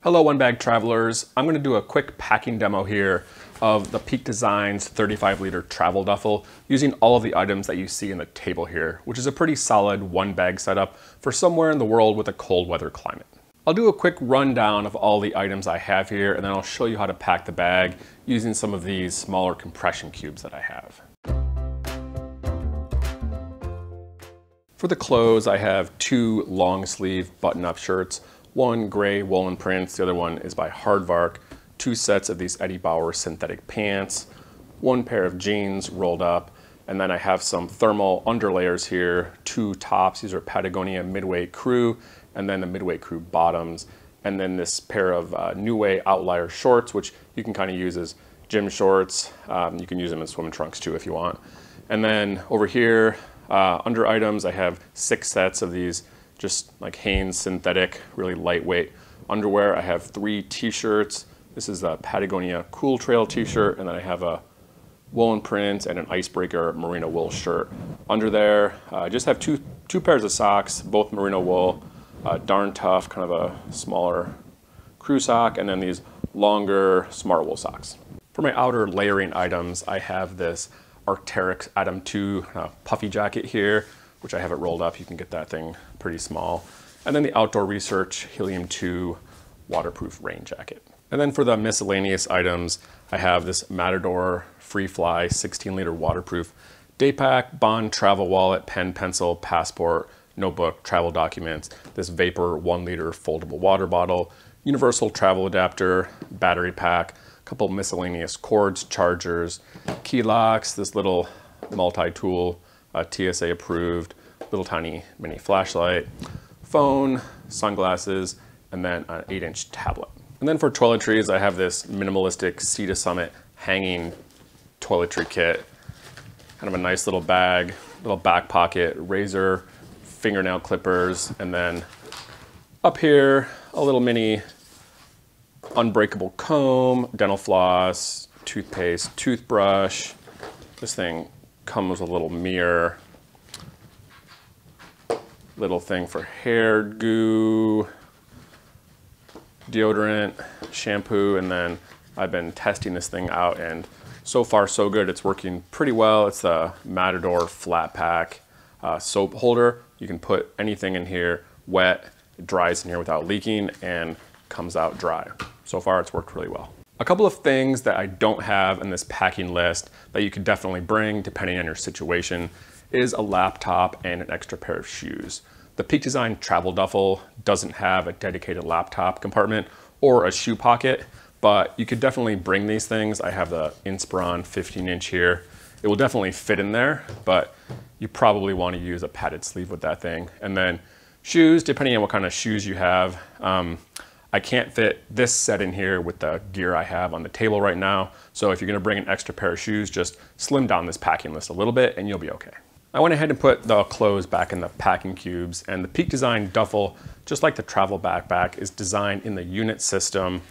Hello One Bag Travelers. I'm going to do a quick packing demo here of the Peak Designs 35-liter travel duffel using all of the items that you see in the table here, which is a pretty solid one bag setup for somewhere in the world with a cold weather climate. I'll do a quick rundown of all the items I have here, and then I'll show you how to pack the bag using some of these smaller compression cubes that I have. For the clothes, I have two long sleeve button-up shirts. One gray woolen prints, the other one is by Hardvark, two sets of these Bauer synthetic pants, one pair of jeans rolled up, and then I have some thermal underlayers here, two tops. These are Patagonia midweight crew, and then the midweight crew bottoms, and then this pair of New Way Outlier shorts, which you can kind of use as gym shorts. You can use them as swim trunks too if you want. And then over here, under items, I have 6 sets of these just like Hanes synthetic, really lightweight underwear. I have 3 t-shirts. This is a Patagonia Cool Trail t-shirt, and then I have a woolen print and an icebreaker merino wool shirt. Under there, I just have two pairs of socks, both merino wool, darn tough, kind of a smaller crew sock, and then these longer smart wool socks. For my outer layering items, I have this Arc'teryx Atom 2 puffy jacket here, which I have it rolled up. You can get that thing pretty small. And then the Outdoor Research Helium 2 waterproof rain jacket. And then for the miscellaneous items, I have this Matador Free Fly 16-liter waterproof day pack, Bond travel wallet, pen, pencil, passport, notebook, travel documents, this Vapor 1-liter foldable water bottle, universal travel adapter, battery pack, a couple miscellaneous cords, chargers, key locks, this little multi-tool, TSA approved, little tiny mini flashlight, phone, sunglasses, and then an 8-inch tablet. And then for toiletries, I have this minimalistic Sea to Summit hanging toiletry kit. Kind of a nice little bag, little back pocket, razor, fingernail clippers, and then up here, a little mini unbreakable comb, dental floss, toothpaste, toothbrush. This thing comes with a little mirror, little thing for hair goo, deodorant, shampoo, and then I've been testing this thing out, and so far so good. It's working pretty well. It's a Matador flat pack soap holder. You can put anything in here wet, it dries in here without leaking, and comes out dry. So far it's worked really well. A couple of things that I don't have in this packing list that you could definitely bring depending on your situation is a laptop and an extra pair of shoes. The Peak Design travel duffel doesn't have a dedicated laptop compartment or a shoe pocket, but you could definitely bring these things. I have the Inspiron 15-inch here. It will definitely fit in there, but you probably want to use a padded sleeve with that thing. And then shoes, depending on what kind of shoes you have, I can't fit this set in here with the gear I have on the table right now. So if you're gonna bring an extra pair of shoes, just slim down this packing list a little bit and you'll be okay. I went ahead and put the clothes back in the packing cubes, and the Peak Design duffel, just like the travel backpack, is designed in the unit system.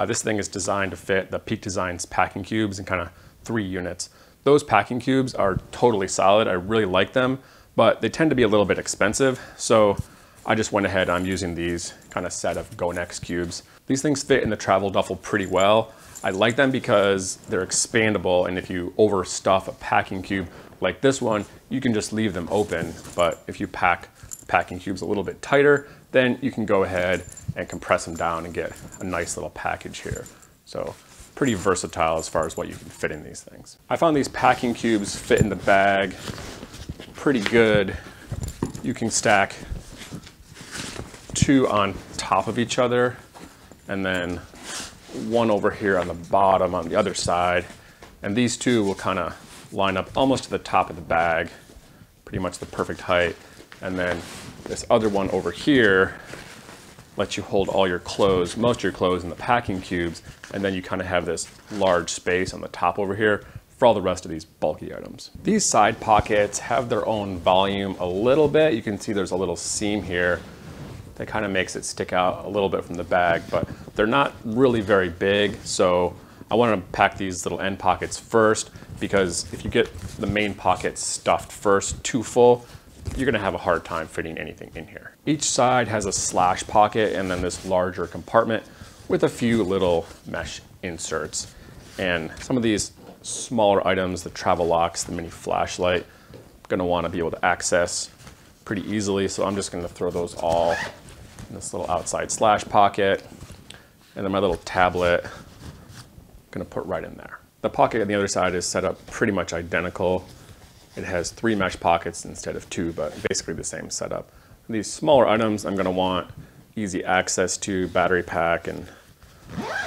This thing is designed to fit the Peak Design's packing cubes in kind of 3 units. Those packing cubes are totally solid. I really like them, but they tend to be a little bit expensive. So I just went ahead, I'm using these kind of set of Gonex cubes. These things fit in the travel duffel pretty well. I like them because they're expandable, and if you overstuff a packing cube like this one, you can just leave them open. But if you pack packing cubes a little bit tighter, then you can go ahead and compress them down and get a nice little package here. So pretty versatile as far as what you can fit in these things. I found these packing cubes fit in the bag pretty good. You can stack 2 on top of each other, and then 1 over here on the bottom on the other side. And these 2 will kind of line up almost to the top of the bag, pretty much the perfect height. And then this other one over here lets you hold all your clothes, most of your clothes in the packing cubes, and then you kind of have this large space on the top over here for all the rest of these bulky items. These side pockets have their own volume a little bit. You can see there's a little seam here that kind of makes it stick out a little bit from the bag, but they're not really very big. So I want to pack these little end pockets first, because if you get the main pocket stuffed first too full, you're gonna have a hard time fitting anything in here. Each side has a slash pocket and then this larger compartment with a few little mesh inserts. And some of these smaller items, the travel locks, the mini flashlight, I'm gonna wanna be able to access pretty easily. So I'm just gonna throw those all in this little outside slash pocket. And then my little tablet, I'm gonna put right in there. The pocket on the other side is set up pretty much identical. It has 3 mesh pockets instead of 2, but basically the same setup. These smaller items I'm gonna want easy access to, battery pack and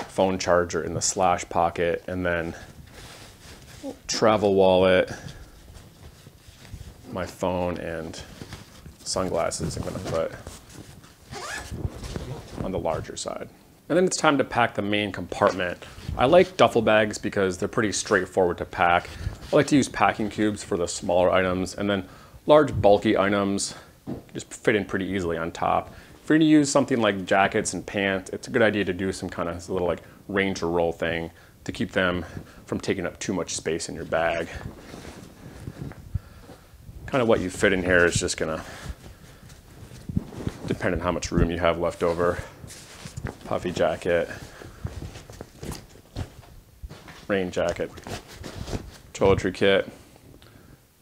phone charger in the slash pocket, and then travel wallet, my phone, and sunglasses I'm gonna put on the larger side. And then it's time to pack the main compartment. I like duffel bags because they're pretty straightforward to pack. I like to use packing cubes for the smaller items, and then large bulky items just fit in pretty easily on top. If you're gonna use something like jackets and pants, it's a good idea to do some kind of little like Ranger roll thing to keep them from taking up too much space in your bag. Kind of what you fit in here is just gonna depend on how much room you have left over. Puffy jacket, rain jacket, toiletry kit.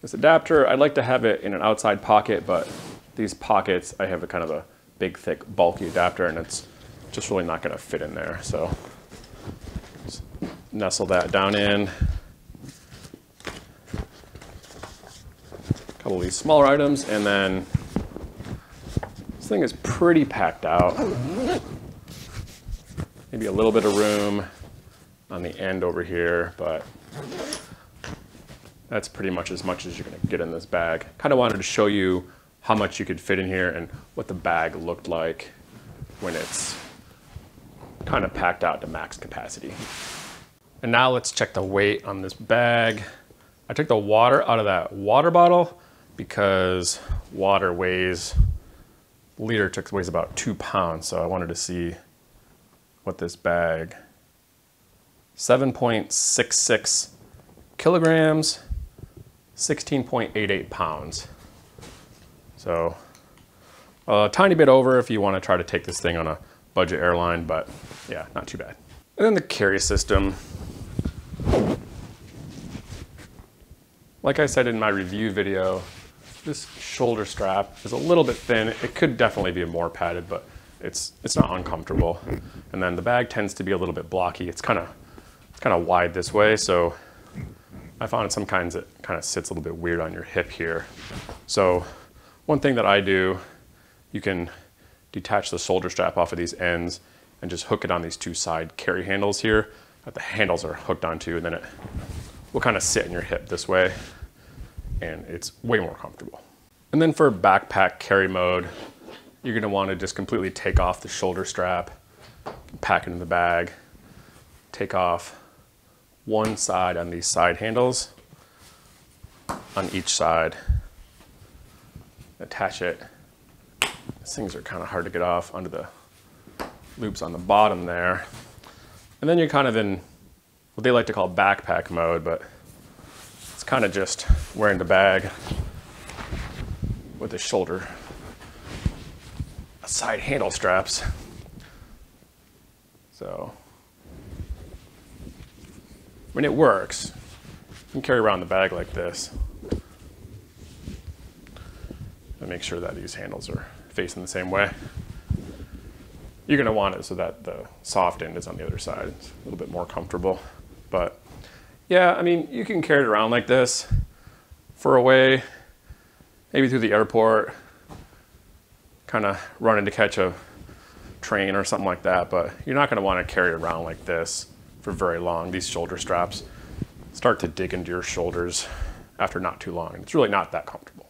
This adapter, I'd like to have it in an outside pocket, but these pockets, I have a kind of a big, thick, bulky adapter, and it's just really not gonna fit in there. So just nestle that down in. A couple of these smaller items, and then this thing is pretty packed out. Maybe a little bit of room on the end over here, but that's pretty much as you're gonna get in this bag. Kind of wanted to show you how much you could fit in here and what the bag looked like when it's kind of packed out to max capacity. And now let's check the weight on this bag. I took the water out of that water bottle because water weighs, liter weighs about 2 pounds. So I wanted to see what this bag, 7.66 kilograms, 16.88 pounds. So a tiny bit over if you want to try to take this thing on a budget airline, but yeah, not too bad. And then the carry system. Like I said in my review video, this shoulder strap is a little bit thin. It could definitely be more padded, but it's not uncomfortable. And then the bag tends to be a little bit blocky. It's kind of wide this way, so I found some kinds it kind of sits a little bit weird on your hip here. So one thing that I do, you can detach the shoulder strap off of these ends and just hook it on these 2 side carry handles here that the handles are hooked onto, and then it will kind of sit in your hip this way, and it's way more comfortable. And then for backpack carry mode, you're gonna want to just completely take off the shoulder strap, pack it in the bag, take off one side on these side handles on each side, attach it. These things are kind of hard to get off under the loops on the bottom there. And then you're kind of in what they like to call backpack mode, but it's kind of just wearing the bag with the shoulder side handle straps. So when it works, you can carry around the bag like this and make sure that these handles are facing the same way. You're gonna want it so that the soft end is on the other side. It's a little bit more comfortable. But yeah, I mean, you can carry it around like this for a way, maybe through the airport, kind of running to catch a train or something like that, but you're not gonna wanna carry it around like this for very long. These shoulder straps start to dig into your shoulders after not too long, and it's really not that comfortable.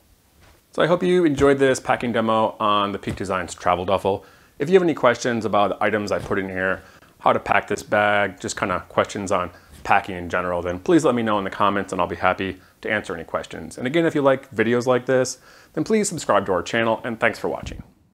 So I hope you enjoyed this packing demo on the Peak Designs travel duffel. If you have any questions about the items I put in here, how to pack this bag, just kind of questions on packing in general, then please let me know in the comments and I'll be happy to answer any questions. And again, if you like videos like this, then please subscribe to our channel, and thanks for watching.